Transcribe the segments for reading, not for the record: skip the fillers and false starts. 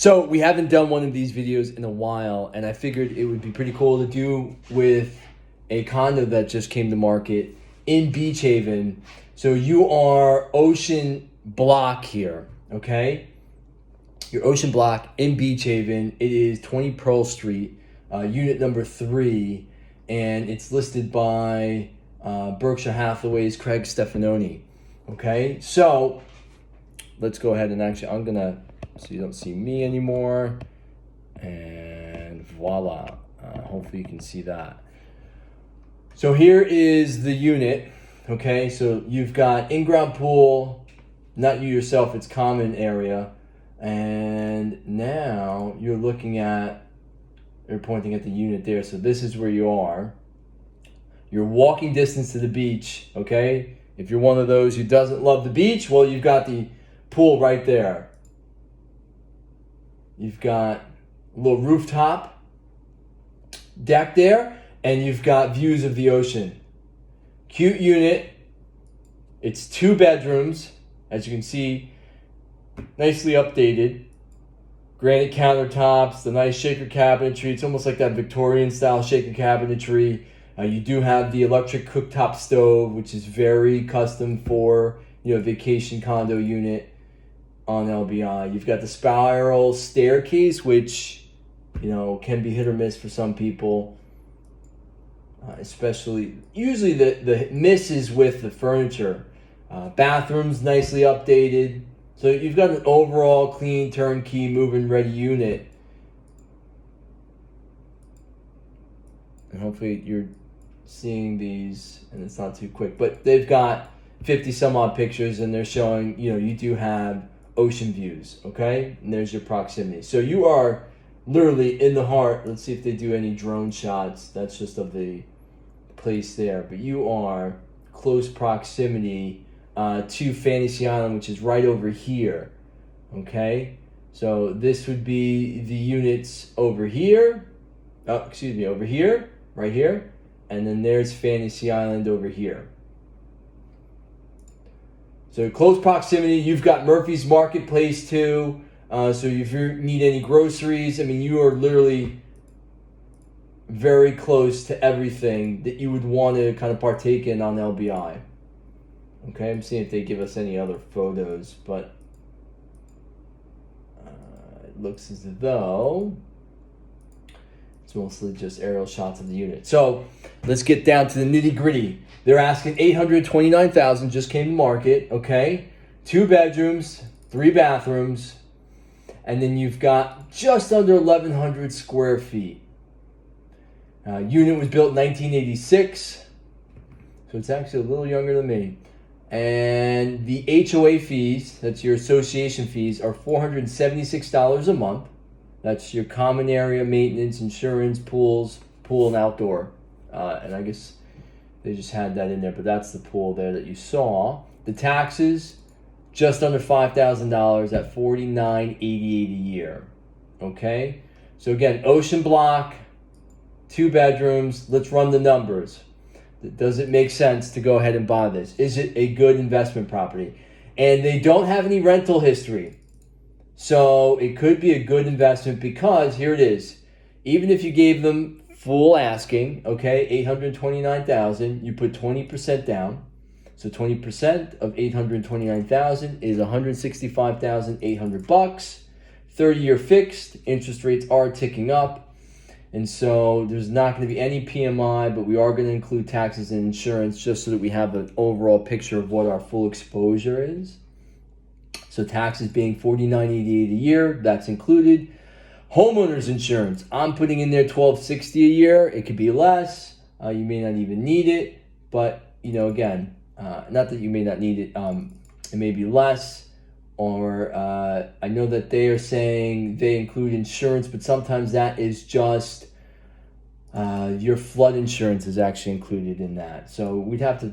So we haven't done one of these videos in a while, and I figured it would be pretty cool to do with a condo that just came to market in Beach Haven. So you are Ocean Block here, okay? Your Ocean Block in Beach Haven. It is 20 Pearl Street, unit number 3, and it's listed by Berkshire Hathaway's Craig Stefanoni, okay? So let's go ahead and I'm gonna, so you don't see me anymore, and voila, hopefully you can see that. So here is the unit, okay? So you've got in-ground pool, not you yourself, it's common area, and now you're pointing at the unit there. So this is where you are. You're walking distance to the beach, okay? If you're one of those who doesn't love the beach, well, you've got the pool right there. You've got a little rooftop deck there, and you've got views of the ocean. Cute unit. It's 2 bedrooms, as you can see, nicely updated. Granite countertops, the nice shaker cabinetry. It's almost like that Victorian style shaker cabinetry. You do have the electric cooktop stove, which is very custom for, vacation condo unit on LBI. You've got the spiral staircase, which, can be hit or miss for some people. Usually the miss is with the furniture. Bathrooms nicely updated. So you've got an overall clean, turnkey, move-in ready unit. And hopefully you're seeing these and it's not too quick. But they've got 50 some odd pictures, and they're showing, you do have ocean views, okay? And there's your proximity. So you are literally in the heart. Let's see if they do any drone shots. That's just of the place there. But you are close proximity to Fantasy Island, which is right over here, okay? So this would be the units over here. Over here, right here. And then there's Fantasy Island over here. So close proximity. You've got Murphy's Marketplace too. So if you need any groceries, you are literally very close to everything that you would want to kind of partake in on LBI. Okay, I'm seeing if they give us any other photos, but it looks as though it's mostly just aerial shots of the unit. So let's get down to the nitty gritty. They're asking $829,000, just came to market, okay? 2 bedrooms, 3 bathrooms, and then you've got just under 1,100 square feet. Unit was built in 1986, so it's actually a little younger than me. And the HOA fees, that's your association fees, are $476 a month. That's your common area maintenance, insurance, pool and outdoor. And I guess they just had that in there, but that's the pool there that you saw. The taxes, just under $5,000 at $49.88 a year. Okay? So again, Ocean Block, 2 bedrooms. Let's run the numbers. Does it make sense to go ahead and buy this? Is it a good investment property? And they don't have any rental history. So it could be a good investment because here it is. Even if you gave them full asking, okay, $829,000, you put 20% down. So 20% of $829,000 is $165,800. 30-year fixed. Interest rates are ticking up. And so there's not going to be any PMI, but we are going to include taxes and insurance just so that we have an overall picture of what our full exposure is. So taxes being $49.88 a year, that's included. Homeowners insurance, I'm putting in there $1,260 a year. It could be less. You may not even need it, but again, not that you may not need it. It may be less. Or I know that they are saying they include insurance, but sometimes that is just your flood insurance is actually included in that. So we'd have to,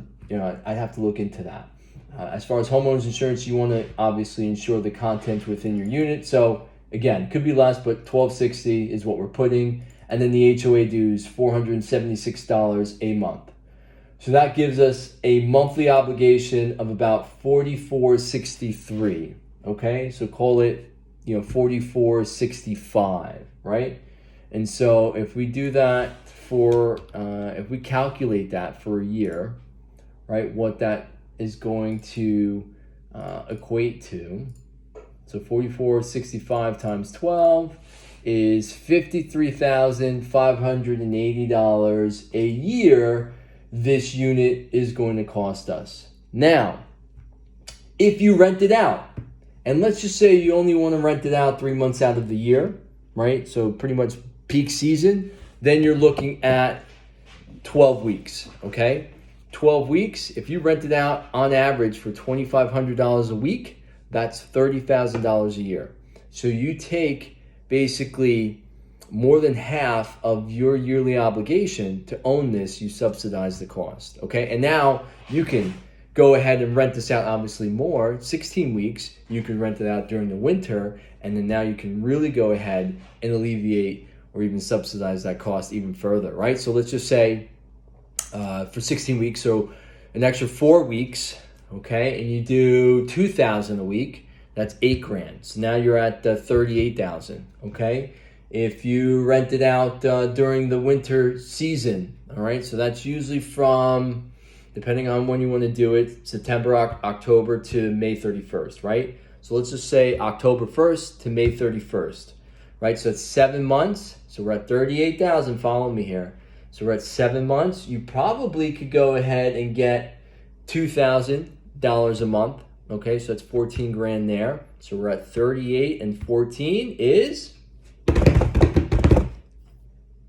I'd have to look into that. As far as homeowners insurance, you want to obviously insure the contents within your unit. So again, could be less, but $1,260 is what we're putting. And then the HOA dues, $476 a month. So that gives us a monthly obligation of about $44.63. Okay, so call it 4465, right? And so if we do that if we calculate that for a year, right, what that is going to equate to, so 4465 times 12 is $53,580 a year this unit is going to cost us. Now, if you rent it out, and let's just say you only want to rent it out 3 months out of the year, right? So pretty much peak season, then you're looking at 12 weeks, okay? 12 weeks, if you rent it out on average for $2,500 a week, that's $30,000 a year. So you take basically more than half of your yearly obligation to own this, you subsidize the cost, okay? And now you can go ahead and rent this out obviously more, 16 weeks, you can rent it out during the winter, and then now you can really go ahead and alleviate or even subsidize that cost even further, right? So let's just say for 16 weeks, so an extra 4 weeks, okay, and you do $2,000 a week, that's $8,000. So now you're at $38,000, okay? If you rent it out during the winter season, all right, so that's usually from, depending on when you want to do it, September, October to May 31st, right? So let's just say October 1st to May 31st, right? So it's 7 months. So we're at 38,000, follow me here. So we're at 7 months. You probably could go ahead and get $2,000 a month. Okay, so that's 14 grand there. So we're at 38 and 14 is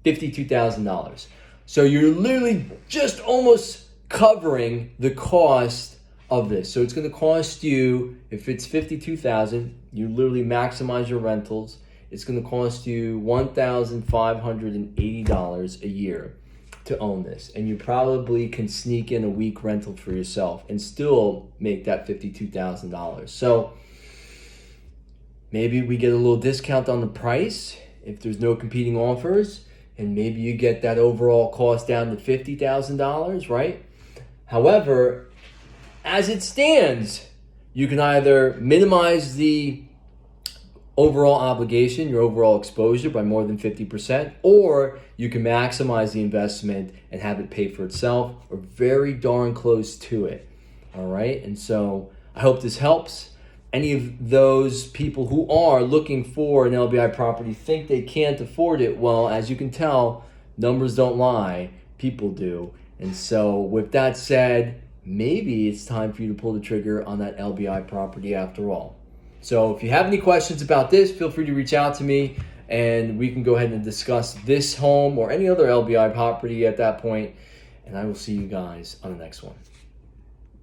$52,000. So you're literally just almost covering the cost of this. So it's going to cost you, if it's $52,000, you literally maximize your rentals. It's going to cost you $1,580 a year to own this. And you probably can sneak in a week rental for yourself and still make that $52,000. So maybe we get a little discount on the price if there's no competing offers, and maybe you get that overall cost down to $50,000, right? However, as it stands, you can either minimize the overall obligation, your overall exposure by more than 50%, or you can maximize the investment and have it pay for itself, or very darn close to it, all right? And so I hope this helps. Any of those people who are looking for an LBI property think they can't afford it, well, as you can tell, numbers don't lie, people do. And so with that said, maybe it's time for you to pull the trigger on that LBI property after all. So if you have any questions about this, feel free to reach out to me and we can go ahead and discuss this home or any other LBI property at that point. And I will see you guys on the next one.